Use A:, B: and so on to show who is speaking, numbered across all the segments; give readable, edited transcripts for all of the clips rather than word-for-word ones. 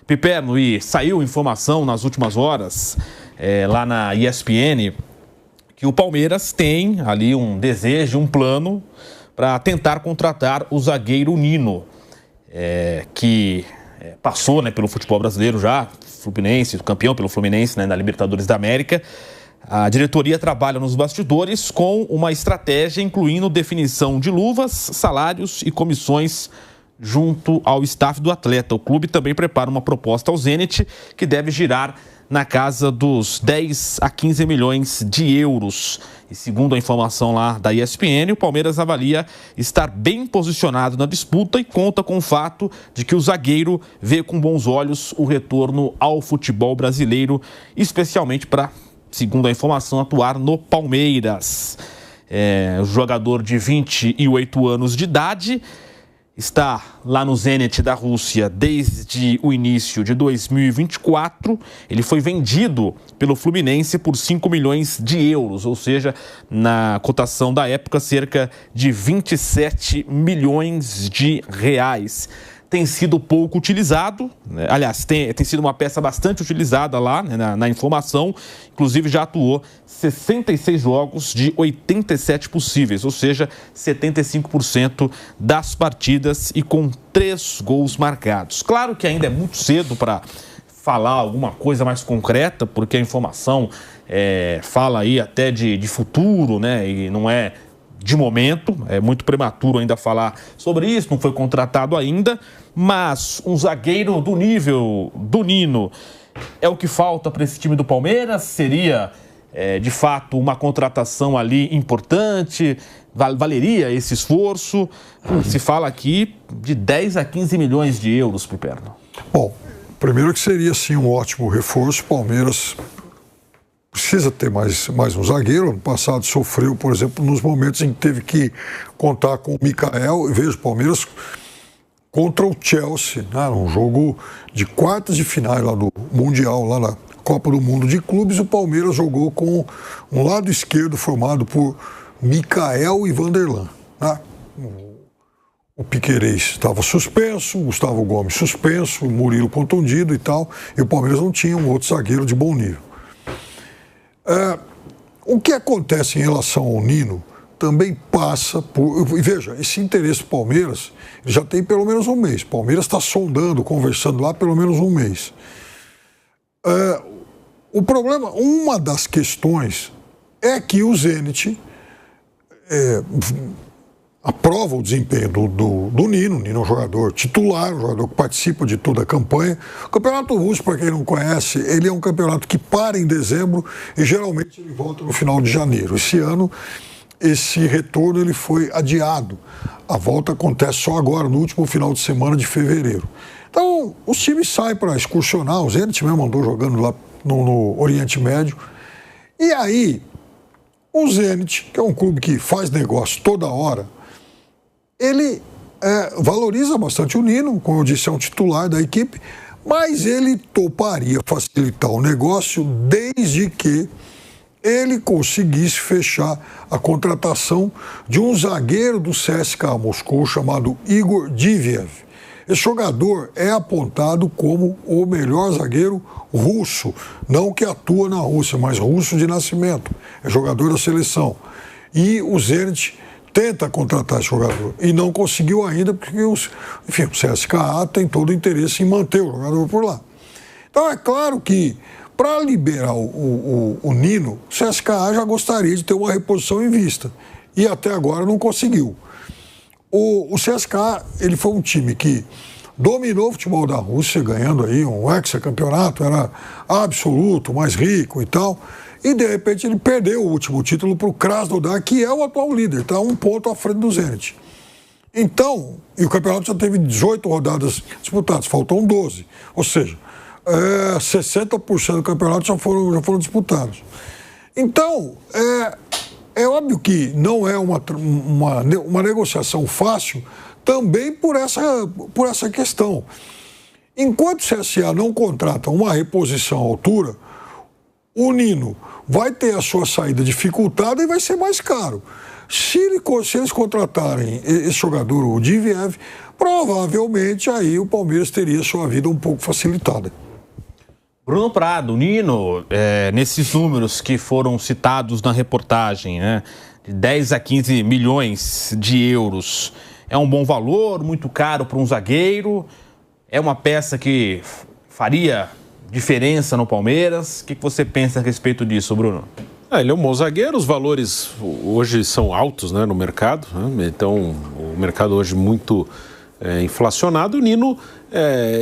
A: Piperno, e saiu informação nas últimas horas, lá na ESPN, que o Palmeiras tem ali um desejo, um plano para tentar contratar o zagueiro Nino, que passou, né, pelo futebol brasileiro já, Fluminense, campeão pelo Fluminense, né, na Libertadores da América. A diretoria trabalha nos bastidores com uma estratégia incluindo definição de luvas, salários e comissões junto ao staff do atleta. O clube também prepara uma proposta ao Zenit que deve girar na casa dos 10 a 15 milhões de euros. E segundo a informação lá da ESPN, o Palmeiras avalia estar bem posicionado na disputa e conta com o fato de que o zagueiro vê com bons olhos o retorno ao futebol brasileiro, especialmente para, segundo a informação, atuar no Palmeiras. O jogador de 28 anos de idade está lá no Zenit da Rússia desde o início de 2024. Ele foi vendido pelo Fluminense por 5 milhões de euros, ou seja, na cotação da época, cerca de 27 milhões de reais. Tem sido pouco utilizado, né? Aliás, tem sido uma peça bastante utilizada lá, né, na informação. Inclusive já atuou 66 jogos de 87 possíveis, ou seja, 75% das partidas e com 3 gols marcados. Claro que ainda é muito cedo para falar alguma coisa mais concreta, porque a informação fala aí até de futuro, né, e não é de momento, é muito prematuro ainda falar sobre isso, não foi contratado ainda, mas um zagueiro do nível do Nino é o que falta para esse time do Palmeiras? Seria, de fato, uma contratação ali importante? Valeria esse esforço? Se fala aqui de 10 a 15 milhões de euros, Piperno.
B: Bom, primeiro que seria, sim, um ótimo reforço. O Palmeiras precisa ter mais um zagueiro. Ano passado sofreu, por exemplo, nos momentos em que teve que contar com o Mikael. E veja, o Palmeiras contra o Chelsea, né, um jogo de quartas de final lá do Mundial, lá na Copa do Mundo de Clubes. O Palmeiras jogou com um lado esquerdo formado por Mikael e Vanderlan, né? O Piquerez estava suspenso, Gustavo Gomes suspenso, o Murilo contundido e tal, e o Palmeiras não tinha um outro zagueiro de bom nível. O que acontece em relação ao Nino também passa por... E veja, esse interesse do Palmeiras já tem pelo menos um mês. O Palmeiras está sondando, conversando lá pelo menos um mês. O problema, uma das questões é que o Zenit aprova o desempenho do Nino. O Nino é um jogador titular, um jogador que participa de toda a campanha. O Campeonato Russo, para quem não conhece, ele é um campeonato que para em dezembro e geralmente ele volta no final de janeiro. Esse ano, esse retorno ele foi adiado. A volta acontece só agora, no último final de semana de fevereiro. Então, os times saem para excursionar. O Zenit mesmo andou jogando lá no Oriente Médio. E aí, o Zenit, que é um clube que faz negócio toda hora, ele valoriza bastante o Nino, como eu disse, é um titular da equipe, mas ele toparia facilitar o negócio desde que ele conseguisse fechar a contratação de um zagueiro do CSKA Moscou chamado Igor Diviev. Esse jogador é apontado como o melhor zagueiro russo, não que atua na Rússia, mas russo de nascimento, é jogador da seleção. E o Zenit tenta contratar esse jogador e não conseguiu ainda, porque o CSKA tem todo o interesse em manter o jogador por lá. Então é claro que para liberar o Nino, o CSKA já gostaria de ter uma reposição em vista e até agora não conseguiu. O CSKA, ele foi um time que dominou o futebol da Rússia, ganhando aí um hexacampeonato, era absoluto, mais rico e tal. E, de repente, ele perdeu o último título para o Krasnodar, que é o atual líder, está 1 ponto à frente do Zenit. Então, e o campeonato já teve 18 rodadas disputadas, faltam 12. Ou seja, 60% do campeonato já foram disputados. Então, é óbvio que não é uma negociação fácil também por essa questão. Enquanto o CSA não contrata uma reposição à altura, o Nino vai ter a sua saída dificultada e vai ser mais caro. Se eles contratarem esse jogador, o Diviev, provavelmente aí o Palmeiras teria sua vida um pouco facilitada.
A: Bruno Prado, Nino, nesses números que foram citados na reportagem, né, de 10 a 15 milhões de euros, é um bom valor, muito caro para um zagueiro? É uma peça que faria diferença no Palmeiras? O que você pensa a respeito disso, Bruno?
C: Ele é um bom zagueiro, os valores hoje são altos, né, no mercado, né? Então o mercado hoje muito inflacionado. O Nino,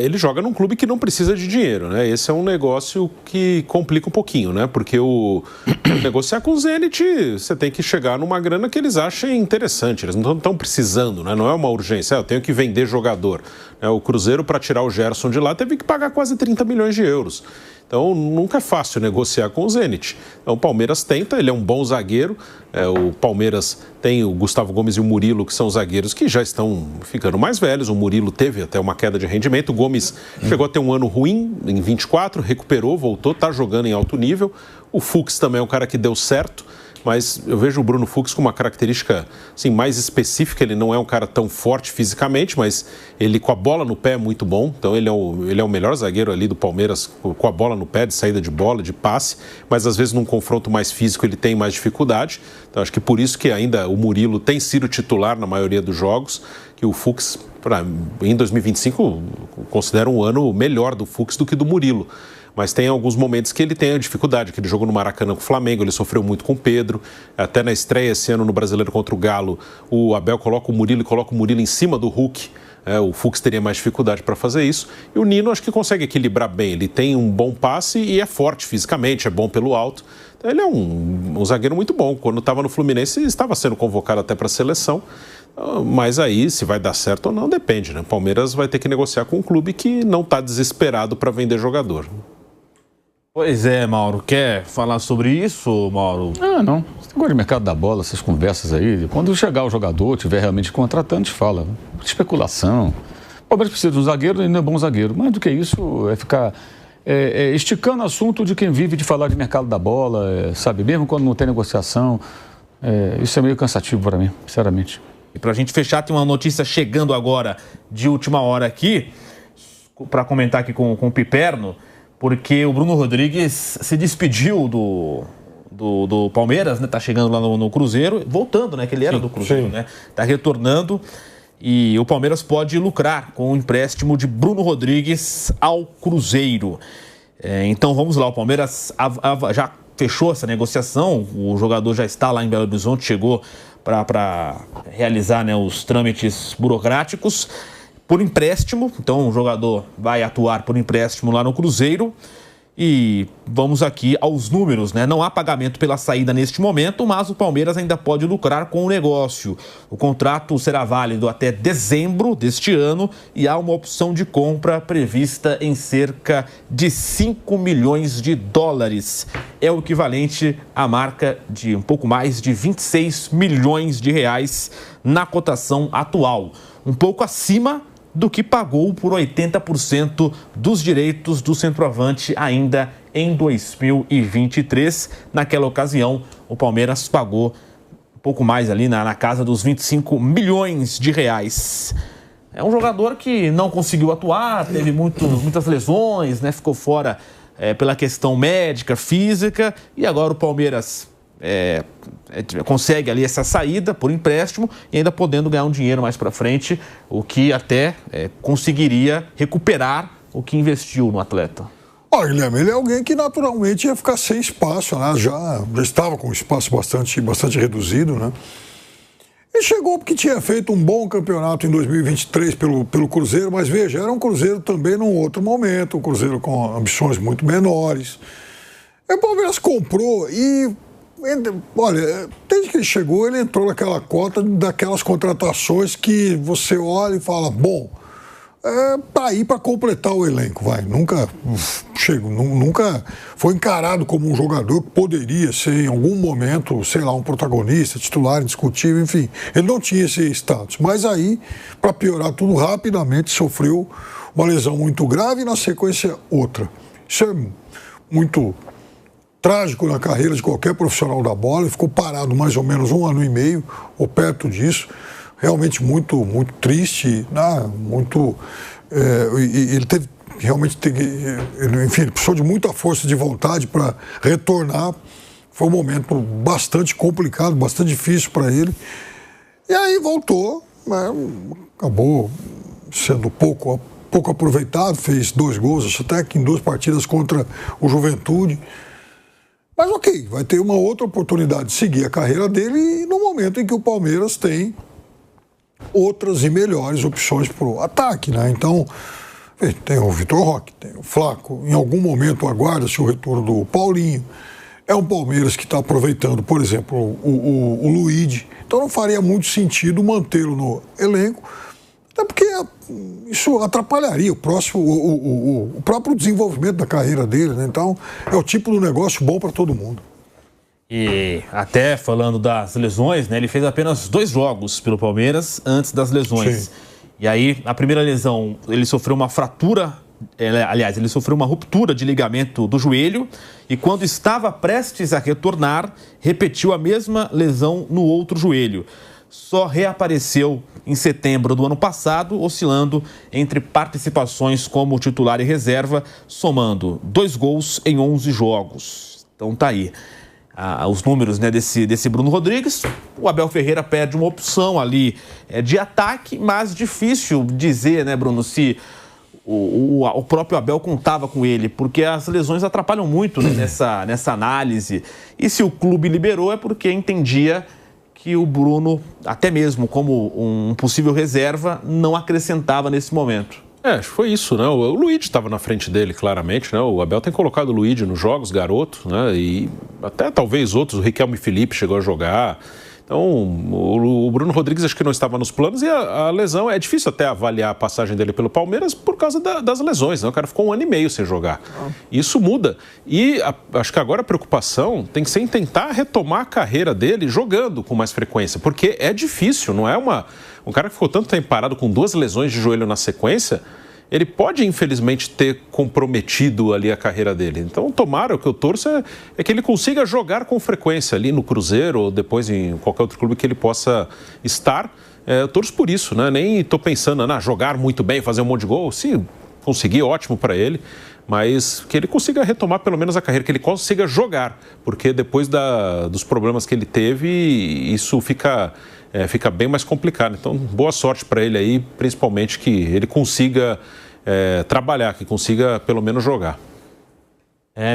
C: ele joga num clube que não precisa de dinheiro, né? Esse é um negócio que complica um pouquinho, né? Porque negociar com o Zenit, você tem que chegar numa grana que eles achem interessante. Eles não estão precisando, né? Não é uma urgência. Eu tenho que vender jogador. O Cruzeiro, para tirar o Gerson de lá, teve que pagar quase 30 milhões de euros. Então, nunca é fácil negociar com o Zenit. Então, o Palmeiras tenta, ele é um bom zagueiro. O Palmeiras tem o Gustavo Gomes e o Murilo, que são zagueiros que já estão ficando mais velhos. O Murilo teve até uma queda de rendimento. O Gomes chegou a ter um ano ruim em 24, recuperou, voltou, está jogando em alto nível. O Fux também é um cara que deu certo. Mas eu vejo o Bruno Fux com uma característica assim, mais específica. Ele não é um cara tão forte fisicamente, mas ele com a bola no pé é muito bom. Então ele é o melhor zagueiro ali do Palmeiras com a bola no pé, de saída de bola, de passe. Mas às vezes num confronto mais físico ele tem mais dificuldade. Então acho que por isso que ainda o Murilo tem sido titular na maioria dos jogos. Que o Fux, em 2025, considero um ano melhor do Fux do que do Murilo. Mas tem alguns momentos que ele tem a dificuldade, aquele jogo no Maracanã com o Flamengo, ele sofreu muito com o Pedro, até na estreia esse ano no Brasileiro contra o Galo, o Abel coloca o Murilo em cima do Hulk, o Fux teria mais dificuldade para fazer isso, e o Nino acho que consegue equilibrar bem, ele tem um bom passe e é forte fisicamente, é bom pelo alto, então ele é um zagueiro muito bom, quando estava no Fluminense estava sendo convocado até para a seleção, mas aí se vai dar certo ou não depende, né? O Palmeiras vai ter que negociar com um clube que não está desesperado para vender jogador.
A: Pois é, Mauro. Quer falar sobre isso, Mauro?
D: Não. Esse negócio de mercado da bola, essas conversas aí, quando chegar o jogador, tiver realmente contratando, te fala. Especulação. O Palmeiras precisa de um zagueiro e não é bom zagueiro. Mais do que isso, é ficar esticando o assunto de quem vive de falar de mercado da bola, sabe? Mesmo quando não tem negociação. Isso é meio cansativo para mim, sinceramente.
A: E para a gente fechar, tem uma notícia chegando agora de última hora aqui, para comentar aqui com o Piperno, porque o Bruno Rodrigues se despediu do Palmeiras, né? Tá chegando lá no Cruzeiro, voltando, né? Que ele era do Cruzeiro, né? Tá retornando e o Palmeiras pode lucrar com o empréstimo de Bruno Rodrigues ao Cruzeiro. Então vamos lá, o Palmeiras já fechou essa negociação, o jogador já está lá em Belo Horizonte, chegou para realizar, né, os trâmites burocráticos. Por empréstimo, então o jogador vai atuar por empréstimo lá no Cruzeiro e vamos aqui aos números, né? Não há pagamento pela saída neste momento, mas o Palmeiras ainda pode lucrar com o negócio. O contrato será válido até dezembro deste ano e há uma opção de compra prevista em cerca de 5 milhões de dólares. É o equivalente à marca de um pouco mais de 26 milhões de reais na cotação atual. Um pouco acima do que pagou por 80% dos direitos do centroavante ainda em 2023. Naquela ocasião, o Palmeiras pagou um pouco mais ali na casa dos 25 milhões de reais. É um jogador que não conseguiu atuar, teve muitas lesões, né? Ficou fora pela questão médica, física, e agora o Palmeiras consegue ali essa saída por empréstimo e ainda podendo ganhar um dinheiro mais para frente, o que até conseguiria recuperar o que investiu no atleta.
B: Olha, Guilherme, ele é alguém que naturalmente ia ficar sem espaço, né? Já estava com um espaço bastante reduzido, né? Ele chegou porque tinha feito um bom campeonato em 2023 pelo Cruzeiro, mas veja, era um Cruzeiro também num outro momento, um Cruzeiro com ambições muito menores. E o Palmeiras comprou e olha, desde que ele chegou, ele entrou naquela cota daquelas contratações que você olha e fala, bom, tá aí para completar o elenco, vai. Nunca foi encarado como um jogador que poderia ser em algum momento, sei lá, um protagonista, titular, indiscutível, enfim. Ele não tinha esse status. Mas aí, para piorar tudo, rapidamente sofreu uma lesão muito grave e na sequência outra. Isso é muito trágico na carreira de qualquer profissional da bola. Ele ficou parado mais ou menos 1 ano e meio, ou perto disso. Realmente muito, muito triste, né? Ele teve realmente, enfim, ele precisou de muita força de vontade para retornar. Foi um momento bastante complicado, bastante difícil para ele. E aí voltou, né? Acabou sendo pouco aproveitado, fez 2 gols, acho até que em 2 partidas contra o Juventude. Mas ok, vai ter uma outra oportunidade de seguir a carreira dele no momento em que o Palmeiras tem outras e melhores opções para o ataque, né? Então, tem o Vitor Roque, tem o Flaco, em algum momento aguarda-se o retorno do Paulinho. É um Palmeiras que está aproveitando, por exemplo, o Luigi. Então não faria muito sentido mantê-lo no elenco, até porque isso atrapalharia o próprio desenvolvimento da carreira dele, né? Então é o tipo de negócio bom para todo mundo.
A: E até falando das lesões, né, ele fez apenas 2 jogos pelo Palmeiras antes das lesões. Sim. E aí, a primeira lesão, ele sofreu uma fratura, aliás, ele sofreu uma ruptura de ligamento do joelho e quando estava prestes a retornar, repetiu a mesma lesão no outro joelho. Só reapareceu em setembro do ano passado, oscilando entre participações como titular e reserva, somando 2 gols em 11 jogos. Então tá aí. Os números, né, desse Bruno Rodrigues. O Abel Ferreira perde uma opção ali de ataque, mas difícil dizer, né, Bruno, se o próprio Abel contava com ele, porque as lesões atrapalham muito, né, nessa análise. E se o clube liberou é porque entendia que o Bruno, até mesmo como um possível reserva, não acrescentava nesse momento.
C: Acho que foi isso, né? O Luigi estava na frente dele, claramente, né? O Abel tem colocado o Luigi nos jogos, garoto, né? E até talvez outros, o Riquelme Felipe chegou a jogar. Então, o Bruno Rodrigues acho que não estava nos planos e a lesão, é difícil até avaliar a passagem dele pelo Palmeiras por causa das lesões, né? O cara ficou 1 ano e meio sem jogar. Isso muda. E acho que agora a preocupação tem que ser em tentar retomar a carreira dele jogando com mais frequência, porque é difícil, não é um cara que ficou tanto tempo parado com 2 lesões de joelho na sequência, ele pode, infelizmente, ter comprometido ali a carreira dele. Então, tomara, o que eu torço é que ele consiga jogar com frequência ali no Cruzeiro ou depois em qualquer outro clube que ele possa estar. Eu torço por isso, né? Nem estou pensando em jogar muito bem, fazer um monte de gol. Se conseguir, ótimo para ele. Mas que ele consiga retomar pelo menos a carreira, que ele consiga jogar. Porque depois dos problemas que ele teve, isso fica bem mais complicado. Então, boa sorte para ele aí, principalmente que ele consiga trabalhar, que consiga pelo menos jogar.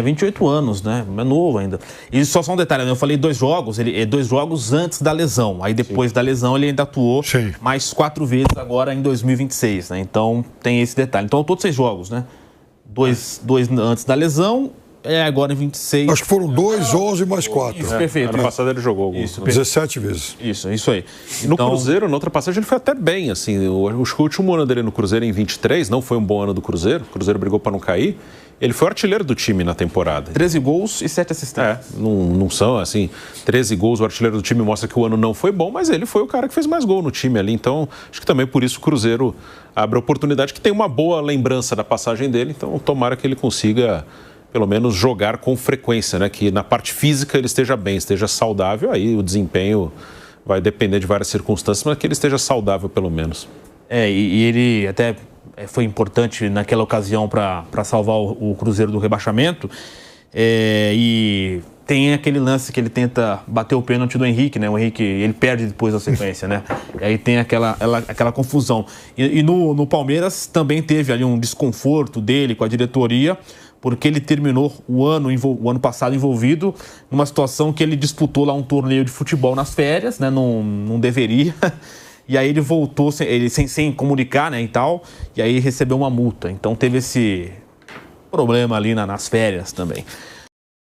A: 28 anos, né? É novo ainda. E só um detalhe, né? Eu falei 2 jogos, 2 jogos antes da lesão. Aí depois da lesão ele ainda atuou mais 4 vezes agora em 2026, né? Então tem esse detalhe. Então todos 6 jogos, né? 2 antes da lesão, agora em 26.
B: Acho que foram 2, 11 mais 4.
A: Isso, perfeito.
C: Ano passado ele jogou
B: 17 vezes.
A: Isso aí.
C: No Cruzeiro, na outra passagem, ele foi até bem, assim. O último ano dele no Cruzeiro, em 23, não foi um bom ano do Cruzeiro. O Cruzeiro brigou para não cair. Ele foi artilheiro do time na temporada.
A: 13 gols e 7 assistências.
C: Não são, assim, 13 gols, o artilheiro do time mostra que o ano não foi bom, mas ele foi o cara que fez mais gol no time ali. Então, acho que também por isso o Cruzeiro abre a oportunidade, que tem uma boa lembrança da passagem dele. Então, tomara que ele consiga, pelo menos, jogar com frequência, né? Que na parte física ele esteja bem, esteja saudável. Aí o desempenho vai depender de várias circunstâncias, mas que ele esteja saudável, pelo menos.
A: E ele até foi importante naquela ocasião para salvar o Cruzeiro do rebaixamento. E tem aquele lance que ele tenta bater o pênalti do Henrique, né? O Henrique, ele perde depois da sequência, né? E aí tem aquela confusão. E no Palmeiras também teve ali um desconforto dele com a diretoria, porque ele terminou o ano passado envolvido numa situação que ele disputou lá um torneio de futebol nas férias, né? Não deveria. E aí ele voltou sem comunicar, né, e tal, e aí recebeu uma multa. Então teve esse problema ali nas férias também.